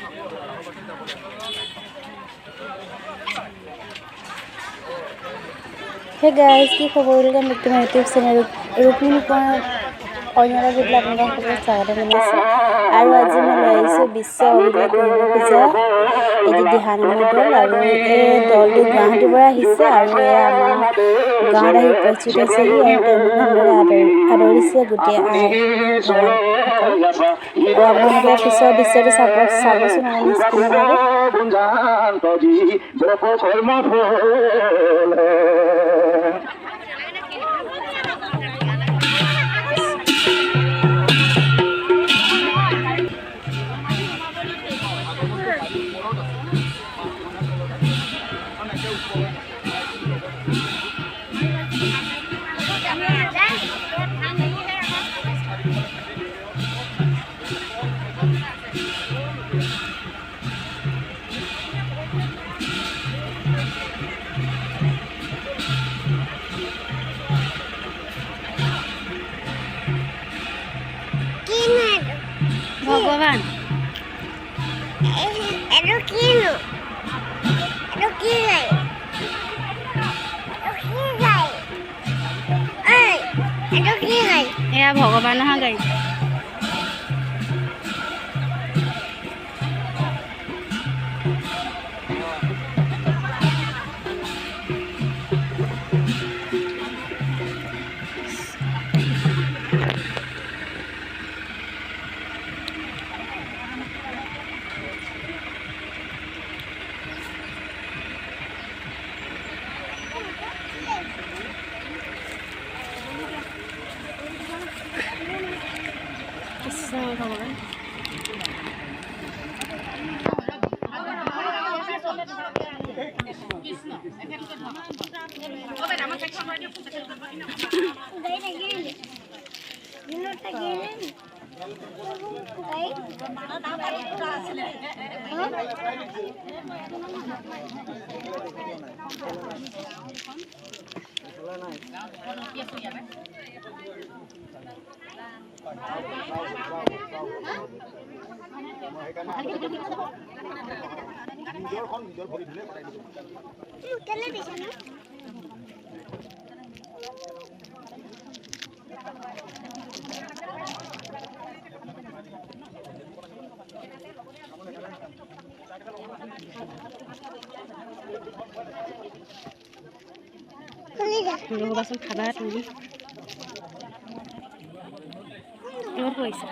Hey guys, কি খবৰ? Welcome back to my YouTube channel. Rukmini কন্যাৰা যিবিলাক আপোনালোকক স্বাগতম জনাইছোঁ আৰু আজি মই লৈ আহিছোঁ বিশ্ব অভিলেখ গৰিব পূজা এটি দিহানামৰ দল আৰু এই দলটো গুৱাহাটীৰ পৰা আহিছে আৰু আমাৰ গাঁৱত আহি উপস্থিত হৈছেহি আৰু তেওঁলোকে আদৰিছে গোটেই আপোনালোকে পিছৰ দৃশ্যটো চাবচোন আমাৰ স্ক্ৰীণত। ভগৱান এটো কিনো এটো কি গাই এটো কি গাই এয়া ভগৱানৰ গাড়ী ভগৱান ৰ'বাচোন খাবা তুমি কিহত কৰিছা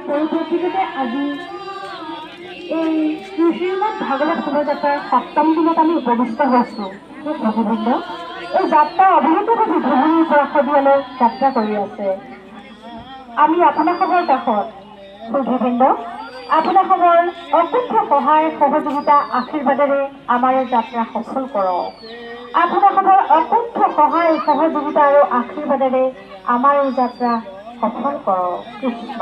পৰিপ্ৰেক্ষিততে আজি এই শ্ৰীমদ ভাগৱত শোভাযাত্ৰাৰ ৭ম দিনত আমি উপবিষ্ট হৈছোঁ। ভগৱন্ত এই যাত্ৰা অবিৰতভাৱে ভূমিৰ পৰা সদিয়ালৈ যাত্ৰা কৰি আছে। আমি আপোনালোকৰ কাষত সুধীবৃন্দ আপোনালোকৰ অকুণ্ঠ সহায় সহযোগিতা আশীৰ্বাদেৰে আমাৰ এই যাত্ৰা সফল কৰক। আপোনালোকৰ অকুণ্ঠ সহায় সহযোগিতা আৰু আশীৰ্বাদেৰে আমাৰ এই যাত্ৰা সফল কৰক। কৃষ্ণ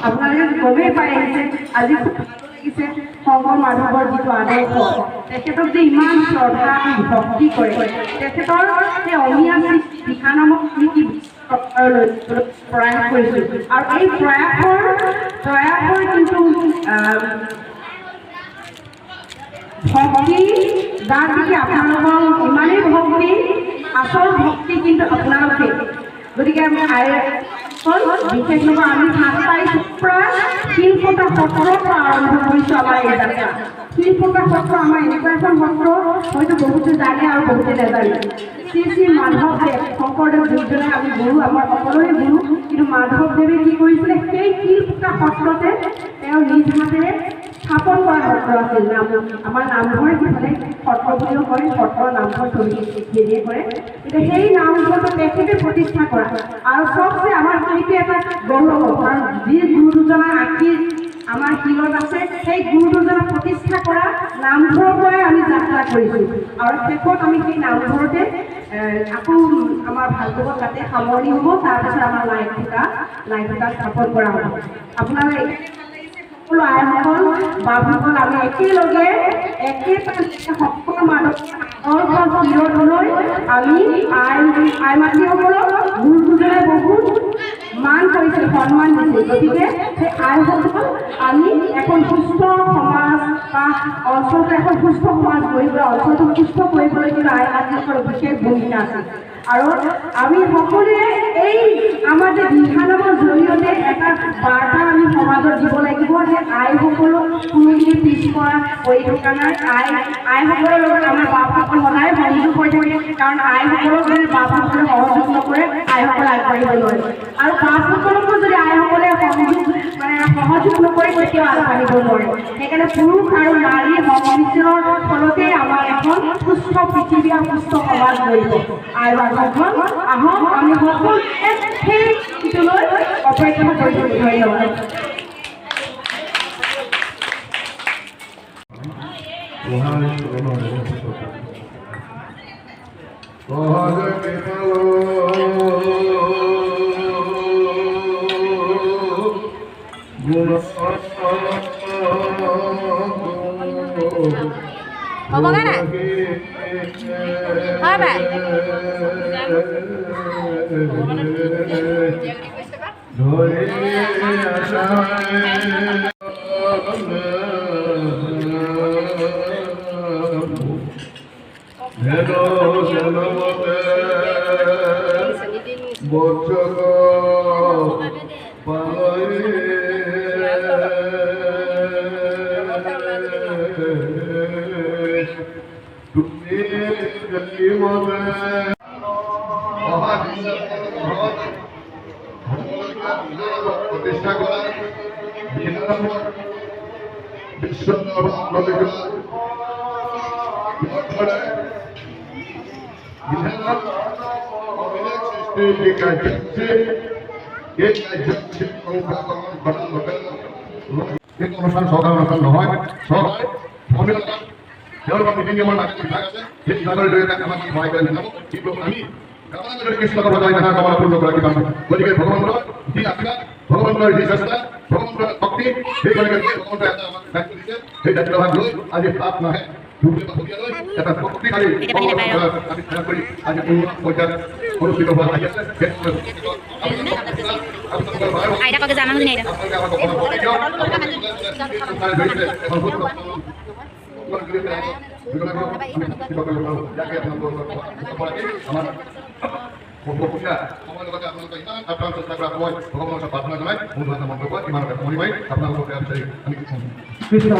আপোনালোকে গমেই পাই আহিছে আজি খুব ভাল লাগিছে শংকৰ মাধৱৰ যিটো আদৰ্শ তেখেতক যে ইমান শ্ৰদ্ধা ভক্তি কৰে তেখেতৰ সেই অমীয়া দিহা নামক নীতি প্ৰয়াস কৰিছিল আৰু এই প্ৰয়াসৰ কিন্তু ভক্তি যাৰ নেকি আপোনালোকৰ ইমানেই ভক্তি আচল ভক্তি কিন্তু আপোনালোকে গতিকে আমি বিশেষভাৱে আমি সাত তাৰিখৰ পৰা শিলপতা সত্ৰৰ পৰা আৰম্ভ কৰিছোঁ আমাৰ এই যাত্ৰা শিলপতা সত্ৰ আমাৰ এনেকুৱা এখন সত্ৰ হয়তো বহুতে জানে আৰু বহুতে নাজানে শ্ৰী শ্ৰী মাধৱদেৱ শংকৰদেৱ দুয়োজনে আমি গুৰু আমাৰ সকলোৰে গুৰু কিন্তু মাধৱদেৱে কি কৰিছিলে সেই শিলপতা সত্ৰতে তেওঁ নিজ হাতেৰে স্থাপন কৰা সত্ৰ আছিল আমাৰ নামঘৰ সিফালে সত্ৰ বুলিও কয় সত্ৰৰ নামঘৰ হেৰিয়ে কৰে এতিয়া সেই নামঘৰটো তেখেতে প্ৰতিষ্ঠা কৰা আৰু চবচে আমাৰ সেইটো এটা গৌৰৱ কাৰণ যি গুৰু দুজনৰ আশীৰ আমাৰ শিৰত আছে সেই গুৰু দুজনক প্ৰতিষ্ঠা কৰা নামঘৰৰ পৰাই আমি যাত্ৰা কৰিছোঁ আৰু শেষত আমি সেই নামঘৰতে আকৌ আমাৰ ভাগৱত তাতে সামৰণি হ'ব তাৰপিছত আমাৰ লাই ফুটা স্থাপন কৰা হ'ব আপোনালোকে সকলো আইসকল বাবুসকল আমি একেলগে সকলো মানুহ শিৰলৈ আমি আই মাতৃসকলক গুৰু দুজনে বহুত মান কৰিছিল সন্মান দিছিল গতিকে সেই আইসকল আমি এখন সুস্থ সমাজ বা অঞ্চলটো এখন সুস্থ সমাজ কৰিবলৈ অঞ্চলটো সুস্থ কৰিবলৈ কিন্তু আই মাতৃসকলৰ বিশেষ ভূমিকা আছে আৰু আমি সকলোৱে এই আমাৰ যে দিহানামৰ জৰিয়তে এটা বাৰ্তা আমি সমাজত দিব লাগিব যে আইসকলক কোনোদিনে পিছপৰা কৰি থকা নাই আইসকলৰ লগত আমাৰ বাপসকল সদায় সংযোগ হৈ থাকে কাৰণ আইসকলক যদি বাপসকলে সহযোগ নকৰে আইসকল আগবাঢ়িব নোৱাৰে আৰু বাপসকলকো যদি আইসকলে সহযোগ নকৰে কেতিয়াও আগবাঢ়িব নোৱাৰে সেইকাৰণে পুৰুষ আৰু নাৰীৰ সংমিশ্ৰণৰ ফলতে আমাৰ এখন সুস্থ পৃথিৱী আৰু সুস্থ সমাজ গঢ়িব আই বান্ধৱগণ আহক আমি সকলোৱে সেই গীতলৈ অপেক্ষা কৰিছোঁ ধন্যবাদ হ'বগৈ নাই হয় বাই प्रतिष्ठा करा विश्व অনুষ্ঠান চৰকাৰ অনুষ্ঠান নহয় চৰকাৰ তেওঁলোকৰ নীতি নিয়মৰ মাজত বিভাগ আছে সেই বিভাগৰ জৰিয়তে আমাক সহায় কৰি জনাব কিন্তু আমি কৃষ্ণকৰ বজাই দেখা কমলাপূৰ্ণগৰাকী মানুহ গতিকে ভগৱানৰ যি আশীৰ্বাদ ভগৱানৰ যি চেষ্টা ভগৱানৰ শক্তি সেইগৰাকী ভগৱন্তই এটা আমাক দায়িত্ব দিছে সেই দায়িত্বভাগ লৈ আজি 7 মাহে এটা শক্তিশালী আমি তৈয়াৰ কৰি আজি উন্নত পৰ্যায়ত অনুষ্ঠিত হোৱা আহি আছে আইতাকে জানা শুনি সময়ৰ লগতে আপোনালোকে ইমান আপ্ৰাণ চেষ্টা কৰা সময় ভগৱানৰ ওচৰত প্ৰাৰ্থনা জনাই মোৰ ধৰণে মন্তব্য ইমানতে সামৰি মাৰি আপোনালোকক বেয়া বিচাৰি আমি কৃষ্ণ